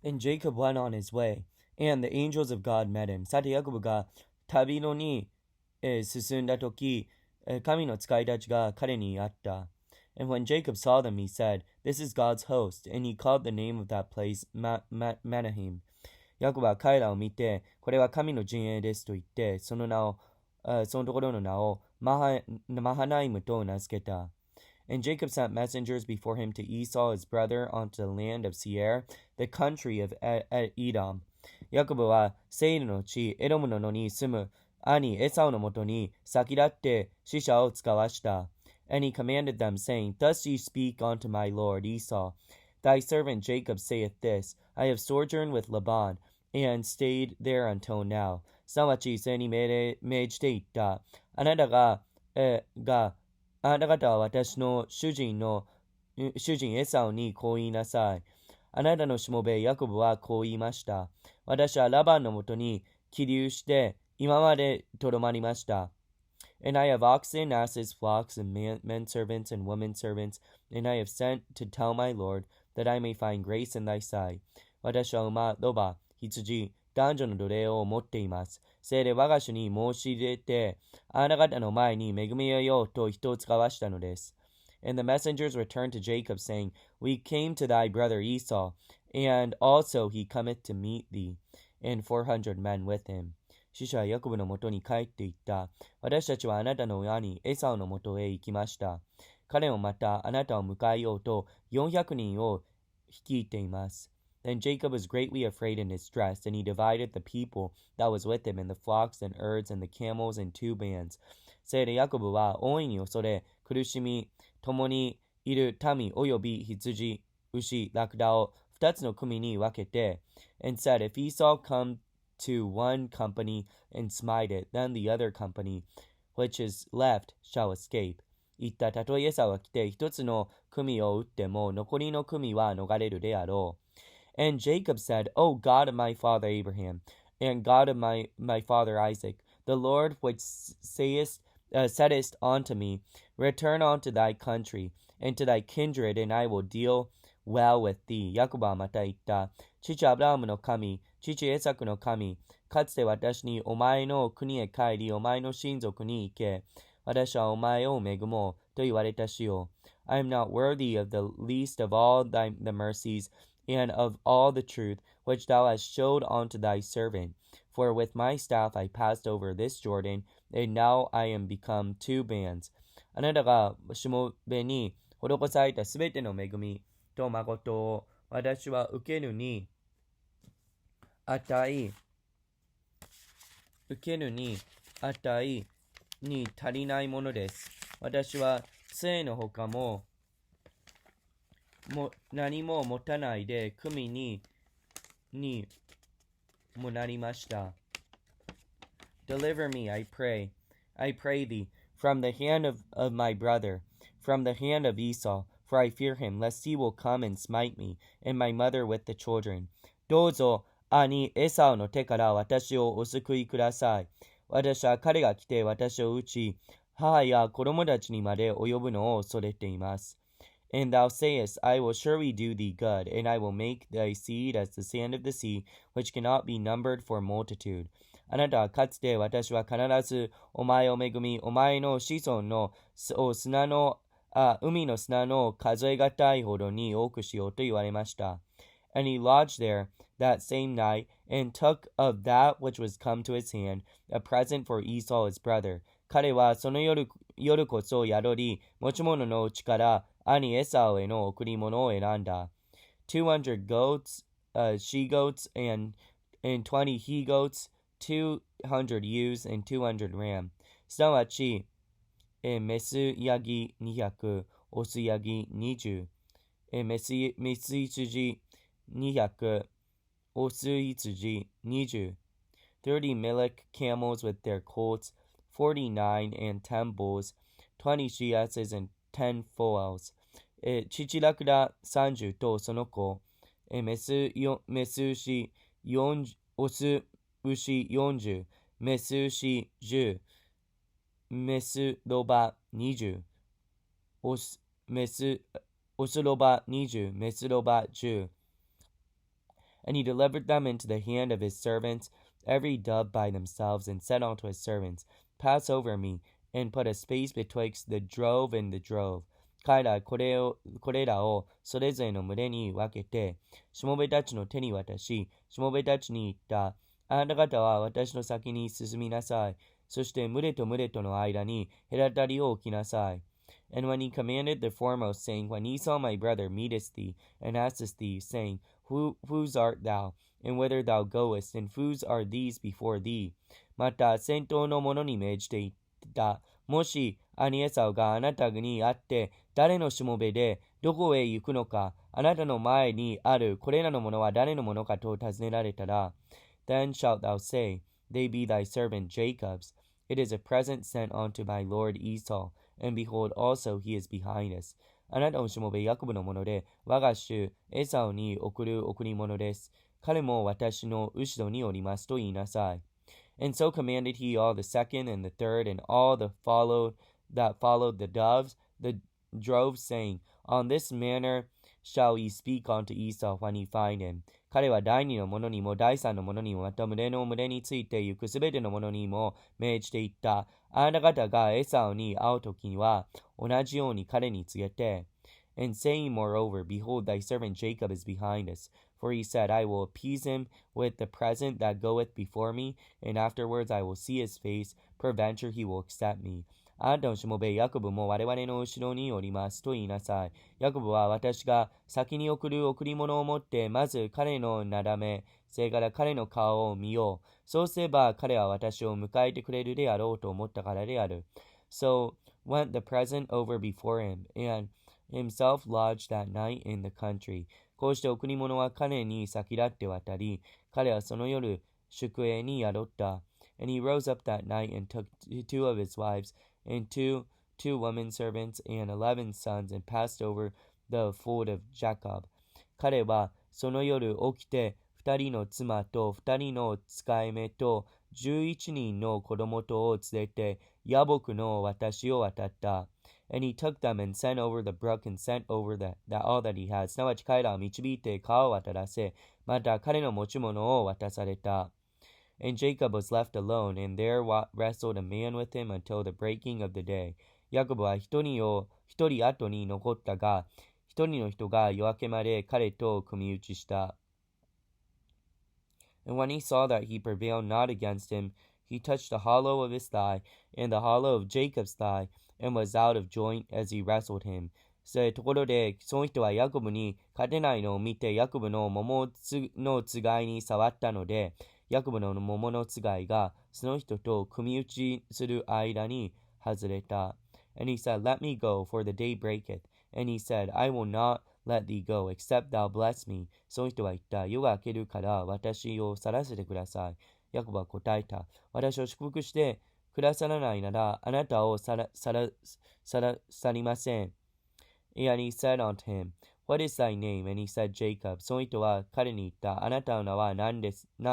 And Jacob went on his way, and the angels of God met him. さて、ヤコブが旅路に、進んだとき、神の使いたちが彼に会った。And when Jacob saw them, he said, This is God's host. And he called the name of that place Manahem. ヤコブは彼らを見て、これは神の陣営ですと言って、そのところの名をマハナイムと名付けた。And Jacob sent messengers before him to Esau his brother onto the land of Seir, the country of Edom. ヤコブはセイルの地、エドムの野に住む兄エサウのもとに先立って使者を使わした。And he commanded them, saying, Thus ye speak unto my lord Esau, Thy servant Jacob saith this, I have sojourned with Laban, and stayed there until now. すなわち、それに命じていった。あなた方は私の主人エサウにこう言いなさい。あなたのしもべヤコブはこう言いました。私はラバンのもとに起立して今までとどまりました。And I have oxen, asses, flocks, and men servants and women servants, and I have sent to tell my Lord, that I may find grace in thy sight. 私は馬、ロバ、羊、男女の奴隷を持っています。せいで我が主に申し出て、あなた方の前に恵みを得ようと人を使わしたのです。And the messengers returned to Jacob, saying, We came to thy brother Esau, and also he cometh to meet thee, and 400 men with him. 使者はヤコブのもとに帰っていった。私たちはあなたの兄エサウのもとへ行きました。彼もまたあなたを迎えようと400人を率いています。Then Jacob was greatly afraid in distress, and he divided the people that was with him, and the flocks and herds and the camels in 2 bands. せいでヤコブは大いに恐れ、苦しみ、共にいる民および羊、牛、ラクダを2つの組に分けて、and said, If Esau come to one company and smite it, then the other company, which is left, shall escape. 言った。たとえエサウが来て一つの組を撃っても、残りの組は逃れるであろう。And Jacob said, O God of my father Abraham, and God of my father Isaac, the Lord which saidst unto me, Return unto thy country, and to thy kindred, and I will deal well with thee. ヤコブはまた言った。父アブラハムの神、父エサクの神、かつて私にお前の国へ帰り、お前の親族に行け。私はお前を恵もうと言われたしよう。I am not worthy of the least of all the mercies, and of all the truth which thou hast showed unto thy servant. For with my staff I passed over this Jordan, and now I am become 2 bands. あなたがしもべに施されたすべての恵みと誠を私は受けるに値に足りないものです。私は杖のほかも何も持たないで組にもなりました。Deliver me, I pray thee, from the hand of my brother, from the hand of Esau, for I fear him, lest he will come and smite me, and my mother with the children. どうぞ、兄エサウの手から私をお救いください。私は彼が来て私を撃ち、母や子供たちにまで及ぶのを恐れています。And thou sayest, I will surely do thee good, and I will make thy seed as the sand of the sea, which cannot be numbered for multitude. あなたはかつて私は必ずお前を恵み、お前の子孫の海の砂の数えがたいほどに多くしようと言われました。And he lodged there that same night, and took of that which was come to his hand, a present for Esau his brother. 彼はその夜こそ宿り、持ち物のうちから兄エサウへの贈り物を選んだ。200 goats, she goats, and 20 he goats, 200 ewes, and 200 ram. すなわち、メスヤギ200、オスヤギ20、メス羊200、オス羊20、30 milk camels with their colts, 49 and 10 bulls, 20 she asses and 10 foals. 父ラクダ30とその子、メス牛40、オス牛40、メス牛10、メスロバ20、オスロバ20、メスロバ10。And he delivered them into the hand of his servants, every dove by themselves, and said unto his servants, Pass over me, and put a space betwixt the drove and the drove. 彼らこれらをそれぞれの群れに分けて、しもべたちの手に渡し、しもべたちに言った。あなた方は私の先に進みなさい。そして群れと群れとの間に隔たりを置きなさい。And when he commanded the foremost, saying, When Esau my brother meeteth thee, and asketh thee, saying, Whose art thou, and whither thou goest, and whose are these before thee? また先頭の者に命じて言った。もし兄エサウがあなたに会って、誰のしもべでどこへ行くのか、あなたの前にあるこれらのものは誰のものかと尋ねられたら、Then shalt thou say, They be thy servant Jacob's. It is a present sent unto my lord Esau, and behold, also he is behind us. あなたのしもべヤコブのもので、我が主エサウに送る贈り物です。彼も私の後ろにおりますと言いなさい。And so commanded he all the second and the third, and all that followed the doves, the droves, saying, On this manner shall ye speak unto Esau when ye find him. 彼は第二の者にも第三の者にもまた群れの群れについて行くすべての者にも命じて言った。あなた方がエサウに会うときには同じように彼に告げて。And saying moreover, Behold, thy servant Jacob is behind us. For he said, I will appease him with the present that goeth before me, and afterwards I will see his face, peradventure he will accept me. あなたのしもべヤコブも我々の後ろにおりますと言いなさい。ヤコブは私が先に送る贈り物を持ってまず彼のなだめ、それから彼の顔を見よう。そうすれば彼は私を迎えてくれるであろうと思ったからである。So went the present over before him, and himself lodged that night in the country. こうして贈り物は彼に先立って渡り、彼はその夜宿営に宿った。And he rose up that night and took 2 of his wives, and two women servants, and 11 sons, and passed over the ford of Jacob. 彼はその夜起きて、2人の妻と2人の使い目と11人の子供とを連れて、ヤボクの私を渡った。And he took them and sent over the brook and sent over all that he had. すなわち彼らを導いて川を渡らせ、また彼の持ち物を渡された。And Jacob was left alone, and there wrestled a man with him until the breaking of the day. ヤコブは一人後に残ったが、一人の人が夜明けまで彼と組み打ちした。And when he saw that he prevailed not against him, he touched the hollow of his thigh, and the hollow of Jacob's thigh, and was out of joint as he wrestled him. ところで、その人はヤコブに勝てないのを見て、ヤコブの桃のつがいに触ったので、ヤコブの桃のつがいがその人と組み打ちする間に外れた。And he said, Let me go, for the day breaketh. And he said, I will not let thee go, except thou bless me. その人は言った。夜が明けるから私を去らせてください。ヤコブは答えた。私を祝福してくださらないなら、あなたを去りません。And he said unto him, What is thy name? And he said, Jacob. その人は彼に言った。あなたの名は何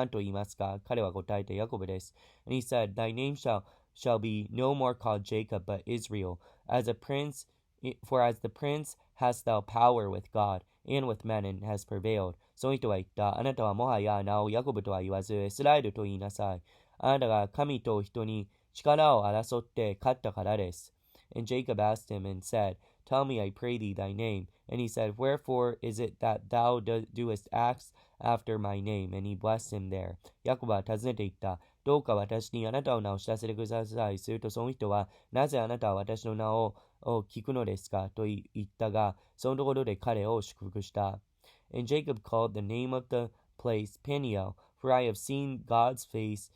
と言いますか？彼は答えてヤコブです。And he said, Thy name shall be no more called Jacob, but Israel. For as the prince hast thou power with God, and with men, and has prevailed. その人は言った。あなたはもはや名をヤコブとは言わず、イスラエルと言いなさい。あなたが神と人に力を争って勝ったからです。And Jacob asked him and said, Tell me, I pray thee, thy name. And he said, Wherefore is it that thou doest ask after my name? And he blessed him there. ヤコブは尋ねて言った。どうか私にあなたの名を知らせてください。するとその人は、なぜあなたは私の名を聞くのですかと言ったが、そのところで彼を祝福した。And Jacob called the name of the place Peniel, for I have seen God face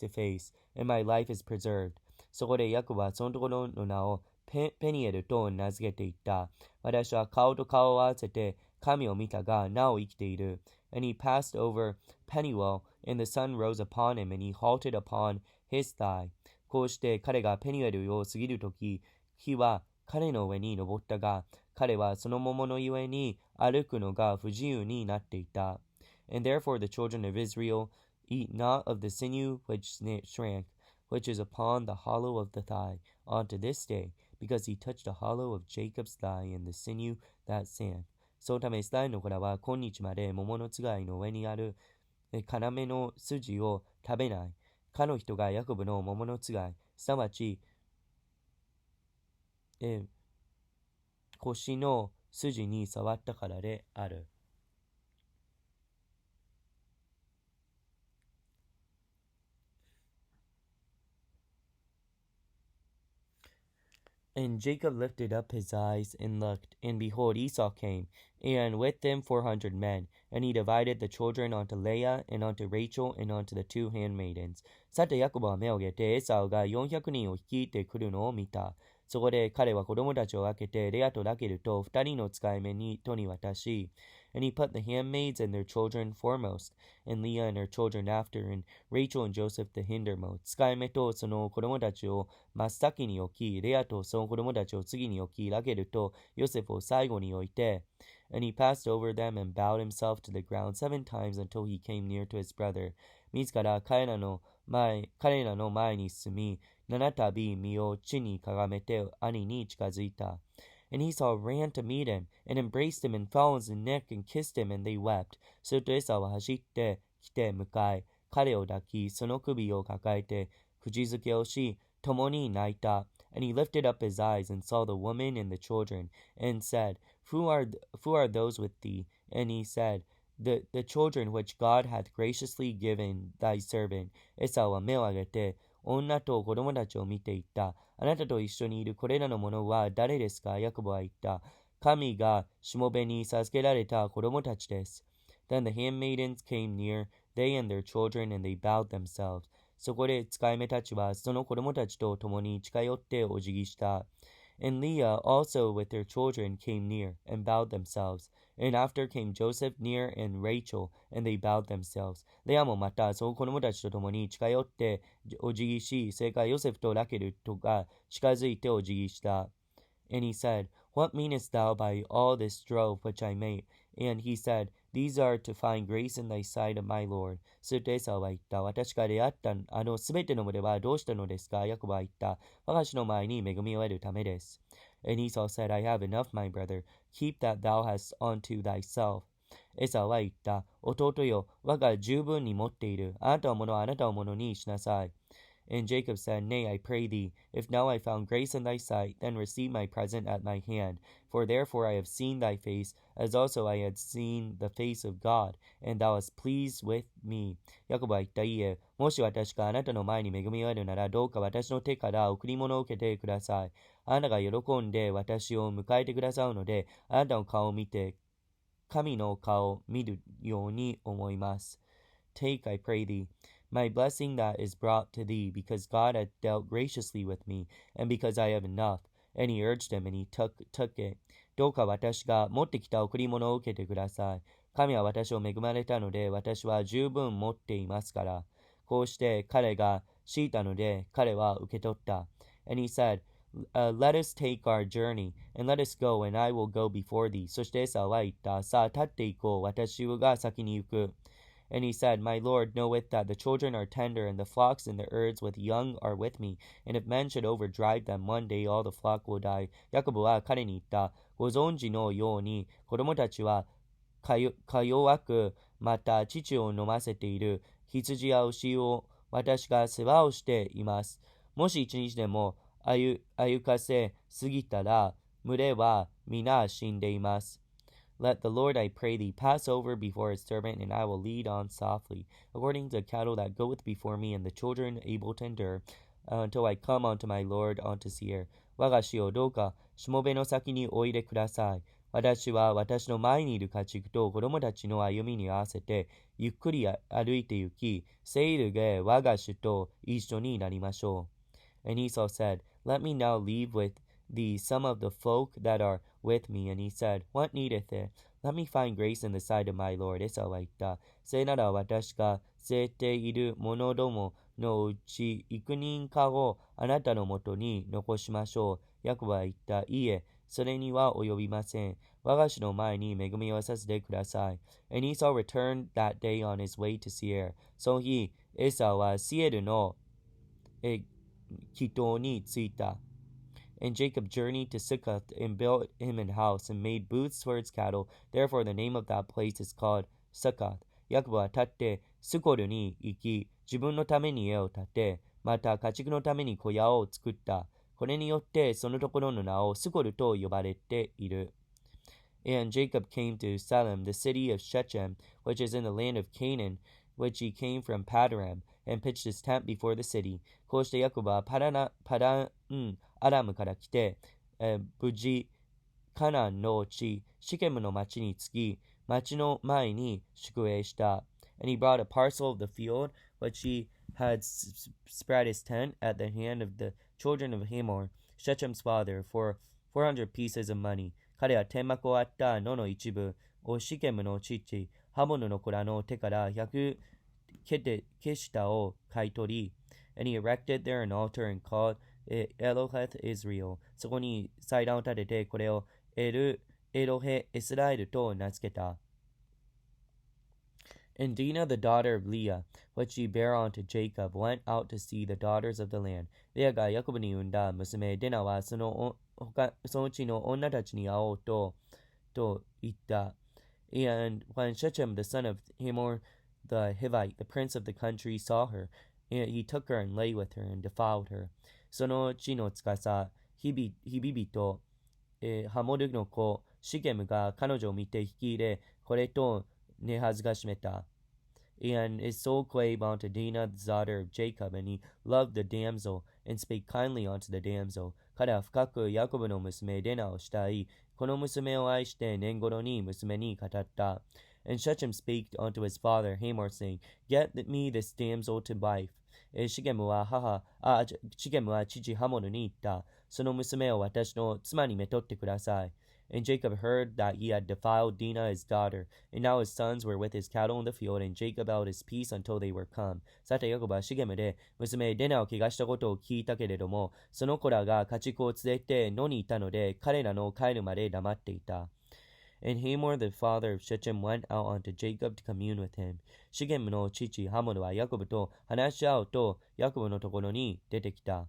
to face, and my life is preserved. そこでヤコブはそのところの名をペニエルと名付けていった。私は顔と顔を合わせて神を見たが、なお生きている。And he passed over Peniel, and the sun rose upon him, and he halted upon his thigh. こうして彼がペニエルを過ぎるとき、火は彼の上に登ったが、彼はその桃のゆえに歩くのが不自由になっていた。And therefore the children of Israel eat not of the sinew which shrank, which is upon the hollow of the thigh, unto this day, because he touched the hollow of Jacob's thigh and the sinew that sank. そのためイスラエルの子らは今日まで桃のつがいの上にある要の筋を食べない。かの人がヤコブの桃のつがい、すなわち腰の筋に触ったからである。And Jacob lifted up his eyes and looked, and behold, Esau came, and with them 400 men. And he divided the children unto Leah, and unto Rachel, and unto the 2 handmaidens. さて、ヤコブは目を上げて、エサウが400人を率いてくるのを見た。そこで彼は子供たちを分けて、レアとラケルと2人の使い目にとに渡し、And he put the handmaids and their children foremost, and Leah and her children after, and Rachel and Joseph the hindermost. 使い目とその子供たちを真っ先に置き、レアとその子供たちを次に置き、ラケルとヨセフを最後に置いて、And he passed over them and bowed himself to the ground 7 times until he came near to his brother. 自ら彼らの前に進み、7度身を地にかがめて兄に近づいた。And Esau ran to meet him, and embraced him, and fell on his neck, and kissed him, and they wept. するとエサは走ってきて向かい、彼を抱き、その首を抱えて、口づけをし、共に泣いた。And he lifted up his eyes, and saw the woman and the children, and said, Who are those with thee? And he said, The children which God hath graciously given thy servant. エサは目を上げて、女と子供たちを見ていった。あなたと一緒にいるこれらの者は誰ですか？ヤコブは言った。神がしもべに授けられた子供たちです。Then the handmaidens came near, they and their children, and they bowed themselves. そこで使い目たちはその子供たちと共に近寄ってお辞儀した。And Leah also with their children came near, and bowed themselves. And after came Joseph near, and Rachel, and they bowed themselves. レアもまたその子供たちと共に近寄ってお辞儀し、それからヨセフとラケルとが近づいてお辞儀した。And he said, What meanest thou by all this drove which I made? And he said, These are to find grace in thy sight of my Lord. するとエサは言った。私が出会ったすべての群れはどうしたのですか？ヤコブは言った。我が主の前に恵みを得るためです。And Esau said, I have enough, my brother. Keep that thou hast unto thyself. エサは言った。弟よ、我が十分に持っている。あなたをもの、あなたをものにしなさい。And Jacob said, Nay, I pray thee, if now I found grace in thy sight, then receive my present at my hand. For therefore I have seen thy face, as also I had seen the face of God, and thou hast pleased with me. ヤコブは言った。いいえ、もし私があなたの前に恵みを得るなら、どうか私の手から贈り物を受けてください。あなたが喜んで私を迎えてくださるので、あなたの顔を見て、神の顔を見るように思います。Take, I pray thee, my blessing that is brought to thee, because God hath dealt graciously with me, and because I have enough. And he urged him, and he took it. どうか私が持ってきた贈り物を受けてください。神は私を恵まれたので、私は十分持っていますから。こうして彼が強いたので、彼は受け取った。And he said, let us take our journey, and let us go, and I will go before thee. そしてエサは言った。さあ、立って行こう。私が先に行く。And he said, My Lord knoweth that the children are tender, and the flocks and the herds with young are with me. And if men should overdrive them, one day all the flock will die. ヤコブは彼に言った。ご存知のように、子供たちはか弱く、また乳を飲ませている羊や牛を私が世話をしています。もし一日でも歩かせすぎたら、群れは皆死んでいます。Let the Lord, I pray thee, pass over before his servant, and I will lead on softly, according to the cattle that goeth before me, and the children able to endure, until I come unto my Lord unto Seir. 我が死をどうかしもべの先においでください。私は私の前にいる家畜と子供たちの歩みに合わせて、ゆっくり歩いて行き、セイルで我が主と一緒になりましょう。And Esau said, Let me now leave with thee some of the folk that are with me. And he said, What needeth it? Let me find grace in the sight of my Lord. エサは言った。せいなら私が連れている者どものうち幾人かをあなたのもとに残しましょう。ヤコブは言った。いいえ、それには及びません。我が主の前に恵みをさせてください。And Esau returned that day on his way to Seir. その日、エサはシエルの祈祷に着いた。And Jacob journeyed to Succoth and built him a house and made booths for his cattle. Therefore the name of that place is called Succoth. ヤコブは立ってスコルに行き、自分のために家を建て、また家畜のために小屋を作った。これによってそのところの名をスコルと呼ばれている。And Jacob came to Salem, the city of Shechem, which is in the land of Canaan, which he came from Padan, and pitched his tent before the city. こうしてヤコブはパダンアラムから来て、無事カナンの地、シケムの町に着き、町の前に宿営した。And he brought a parcel of the field, which he had spread his tent at the hand of the children of Hamor, Shechem's father, for 400 pieces of money. 彼は天幕を割った野の一部をシケムの父、ハモヌの子らの手から100ケシタを買い取り、and he erected there an altar and called it Eloheth Israel. そこに祭壇を建てて、これをエロヘイスラエルと名付けた。And Dinah, the daughter of Leah, which she bare unto Jacob, went out to see the daughters of the land. レアがヤコブに産んだ娘デナはそのうちの女たちに会おうと言った。And when Shechem, the son of Hamor the Hivite, the prince of the country, saw her, and he took her and lay with her and defiled her. その地の司、ヒビビと、ハモルの子、シゲムが彼女を見て引き入れ、これと寝恥ずかしめた。And his soul clave unto Dinah, the daughter of Jacob, and he loved the damsel, and spake kindly unto the damsel. 彼は深くヤコブの娘デナを慕い、この娘を愛して年頃に娘に語った。And Shechem spake unto his father Hamor, saying, Get me this damsel to wife. シゲムは父ハモルに言った。その娘を私の妻にめとってください。And Jacob heard that he had defiled Dinah his daughter, and now his sons were with his cattle in the field, and Jacob held his peace until they were come. さてヤコブはシゲムで娘デナを怪我したことを聞いたけれども、その子らが家畜を連れて野にいたので、彼らの帰るまで黙っていた。And Hamor the father of Shechem went out unto Jacob to commune with him. シゲムの父ハモルはヤコブと話し合うとヤコブのところに出てきた。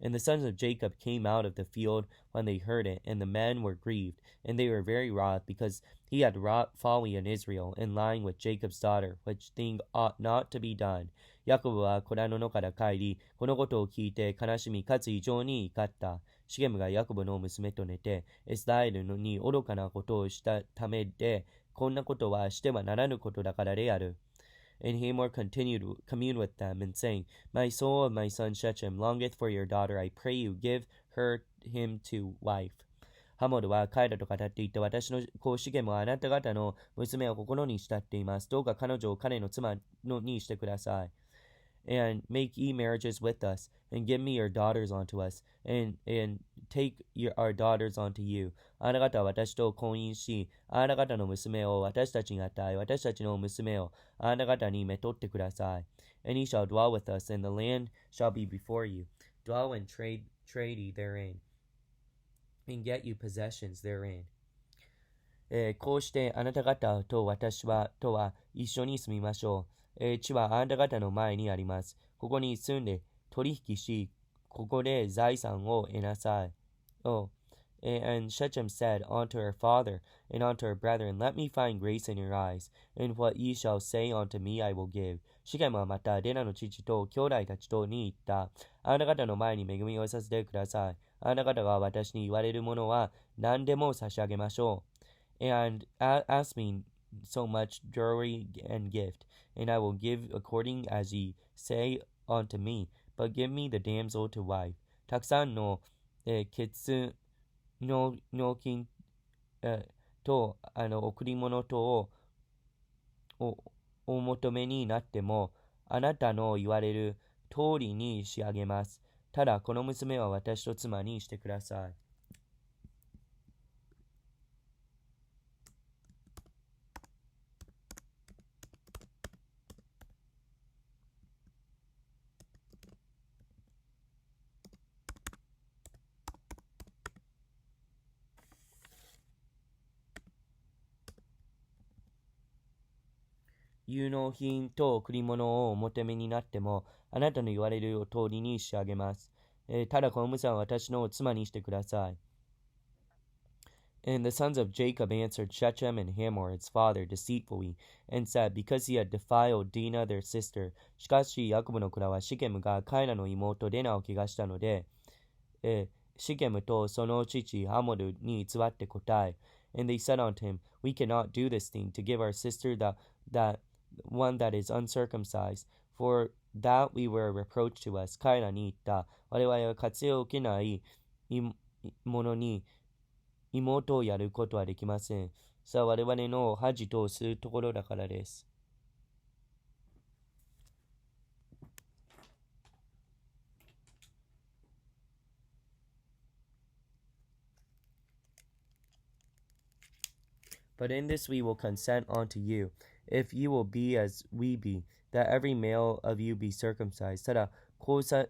And the sons of Jacob came out of the field when they heard it, and the men were grieved, and they were very wroth, because he had wrought folly in Israel, in lying with Jacob's daughter, which thing ought not to be done. ヤコブは子らの野から帰り、このことを聞いて悲しみかつ異常に怒った。シゲムがヤコブの娘と寝て、イスラエルに愚かなことをしたためで、こんなことはしてはならぬことだからである。And Hamor continued to commune with them, and saying, My soul of my son Shechem longeth for your daughter. I pray you, give him to wife. ハモルは彼らと語っていって、私の子シゲムはあなた方の娘を心に慕っています。どうか彼女を彼の妻にしてください。And make ye marriages with us, and give me your daughters unto us, and take our daughters unto you. あなた方は私と婚姻し、あなた方の娘を私たちに与え、私たちの娘をあなた方にめとってください。And ye shall dwell with us, and the land shall be before you. Dwell and trade ye therein, and get you possessions therein. こうしてあなた方と私は一緒に住みましょう。地はあなた方の前にあります。ここに住んで取引し、ここで財産を得なさい。And Shechem said unto her father and unto her brethren, Let me find grace in your eyes, and what ye shall say unto me I will give. シゲムはまたデナの父と兄弟たちとに言った。あなた方の前に恵みをさせてください。あなた方が私に言われるものは何でも差し上げましょう。And ask me so much jewelry and gift, and I will give according as ye say unto me, but give me the damsel to wife. たくさんの血納金と贈り物とをお求めになっても、あなたの言われる通りに仕上げます。ただこの娘は私と妻にしてください。有能品と贈り物をお求めになっても、あなたの言われる通りに仕上げます。ただこの娘は私の妻にしてください。And the sons of Jacob answered Shechem and Hamor, his father, deceitfully, and said, because he had defiled Dinah their sister. しかし、ヤコブの蔵はシケムがカイナの妹デナを汚したので、シケムとその父ハモルに偽って答え。And they said unto him, we cannot do this thing, to give our sister that one that is uncircumcised, for that we were a reproach to us. カイナに言った。我々は活用を受けないものに妹をやることはできません。さあ、我々の恥とするところだからです。But in this we will consent unto you, if you will be as we be, that every male of you be circumcised. ただ、こうさ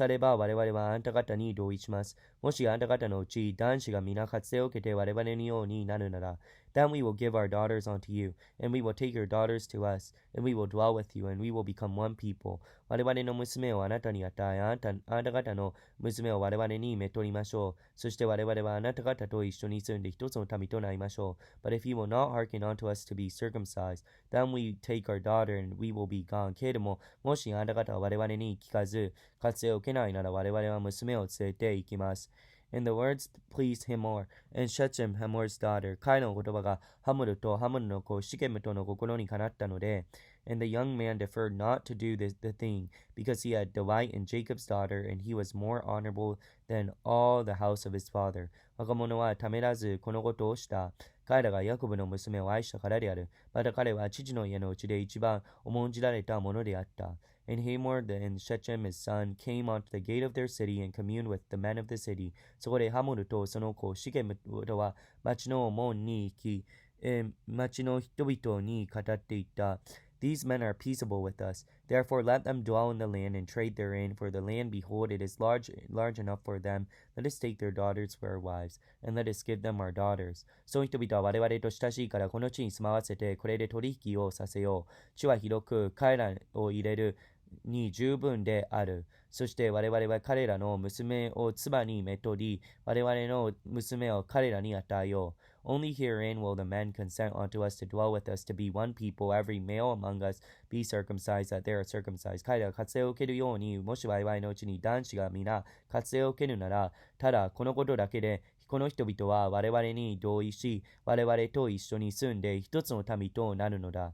れば我々はあんた方に同意します。もしあんた方のうち男子が皆活性を受けて我々のようになるなら、then we will give our daughters unto you, and we will take your daughters to us, and we will dwell with you, and we will become one people. 我々の娘をあなたに与え、あんた方の娘を我々にめとりましょう。そして我々はあなた方と一緒に住んで一つの民となりましょう。But if you will not hearken unto us to be circumcised, then we take our daughter, and we will be gone. けれども、もしあなた方は我々に聞かず、活性を受けないなら我々は娘を連れて行きます。And the words pleased Hamor, and Shechem, Hamor's daughter. 彼の言葉がハムルとハムルの子シケムとの心にかなったので、and the young man deferred not to do the thing, because he had delight in Jacob's daughter, and he was more honorable than all the house of his father. 若者はためらずこのことをした。彼らがヤコブの娘を愛したからである。また彼は父の家のうちで一番重んじられたものであった。And Hamor and Shechem his son came unto the gate of their city and communed with the men of the city. そこでハモルとその子シケムとは町の門に行き、町の人々に語っていった。These men are peaceable with us. Therefore let them dwell in the land and trade therein, for the land, behold, it is large enough for them. Let us take their daughters for our wives, and let us give them our daughters. その人々は我々と親しいからこの地に住まわせて、これで取引をさせよう。地は広く、彼らを入れるに十分である。そして我々は彼らの娘を妻にめとり、我々の娘を彼らに与えよう。Only herein will the men consent unto us to dwell with us, to be one people, every male among us be circumcised, that they are circumcised. 彼らが活性を受けるように、もし我々のうちに男子が皆活性を受けるなら、ただこのことだけで、この人々は我々に同意し、我々と一緒に住んで一つの民となるのだ。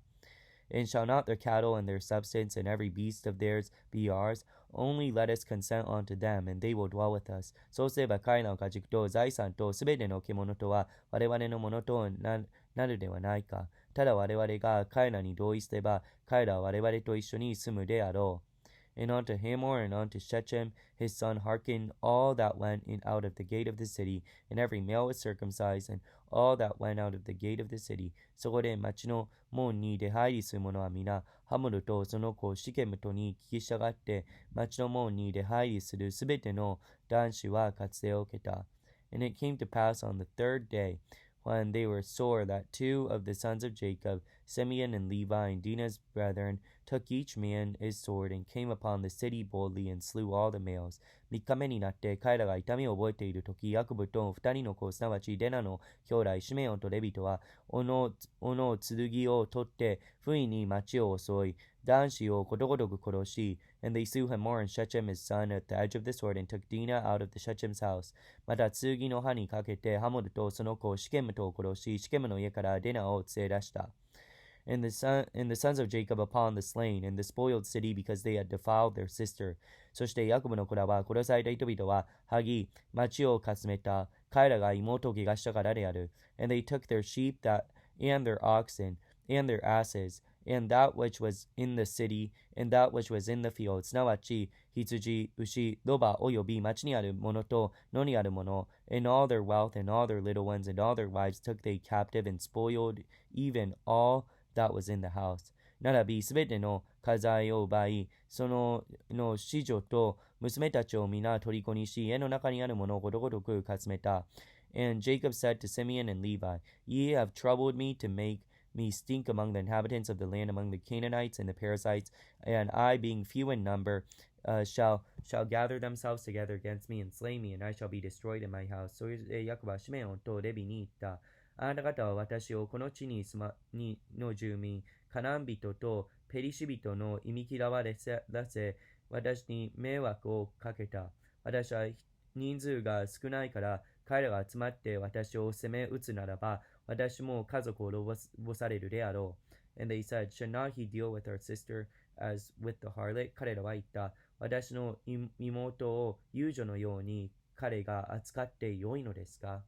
And shall not their cattle and their substance and every beast of theirs be ours? Only let us consent unto them, and they will dwell with us. そうすれば彼らの家畜と財産とすべての獣とは我々のものとなるではないか。ただ我々が彼らに同意すれば彼らは我々と一緒に住むであろう。And unto Hamor and unto Shechem his son hearkened all that went in out of the gate of the city, and every male was circumcised, and all that went out of the gate of the city. そこで町の門に出入りする者は皆、ハムルとその子シケムとに聞き従って、町の門に出入りするすべての男子は活性を受けた。And it came to pass on the third day, when they were sore, that two of the sons of Jacob, Simeon and Levi and Dinah's brethren, took each man his sword, and came upon the city boldly, and slew all the males. 三日目になって彼らが痛みを覚えているとき、ヤコブと二人の子、すなわちデナの兄弟シメオンとレビトは、斧剣を取って、不意に町を襲い、男子をことごとく殺し、and they slew Hamor and Shechem his son at the edge of the sword, and took Dinah out of the Shechem's house. また剣の刃にかけて、ハモルとその子シケムとを殺し、シケムの家からデナを連れ出した。And the sons of Jacob upon the slain, and the spoiled city, because they had defiled their sister. そしてヤコブの子らは殺された人々は剥ぎ、町をかすめた。彼らが妹を汚したからである。And they took their sheep and their oxen, and their asses, and that which was in the city, and that which was in the field. すなわち、羊、牛、ロバおよび町にあるものと野にあるもの、and all their wealth, and all their little ones, and all their wives took they captive, and spoiled even all that was in the house. 並びすべての家財を奪い、その子女と娘たちを皆虜にし、家の中にあるものをことごとくかすめた。And Jacob said to Simeon and Levi, Ye have troubled me to make me stink among the inhabitants of the land, among the Canaanites and the Perizzites, and I, being few in number, shall gather themselves together against me and slay me, and I shall be destroyed in my house. それでヤコブはシメオンとレビに言った。あなた方は私をこの地にの住民、カナン人とペリシ人の忌み嫌われせ、私に迷惑をかけた。私は人数が少ないから彼らが集まって私を攻め撃つならば、私も家族を滅ぼされるであろう。And they said, Should not he deal with our sister as with the harlot? 彼らは言った。私の妹を遊女のように彼が扱って良いのですか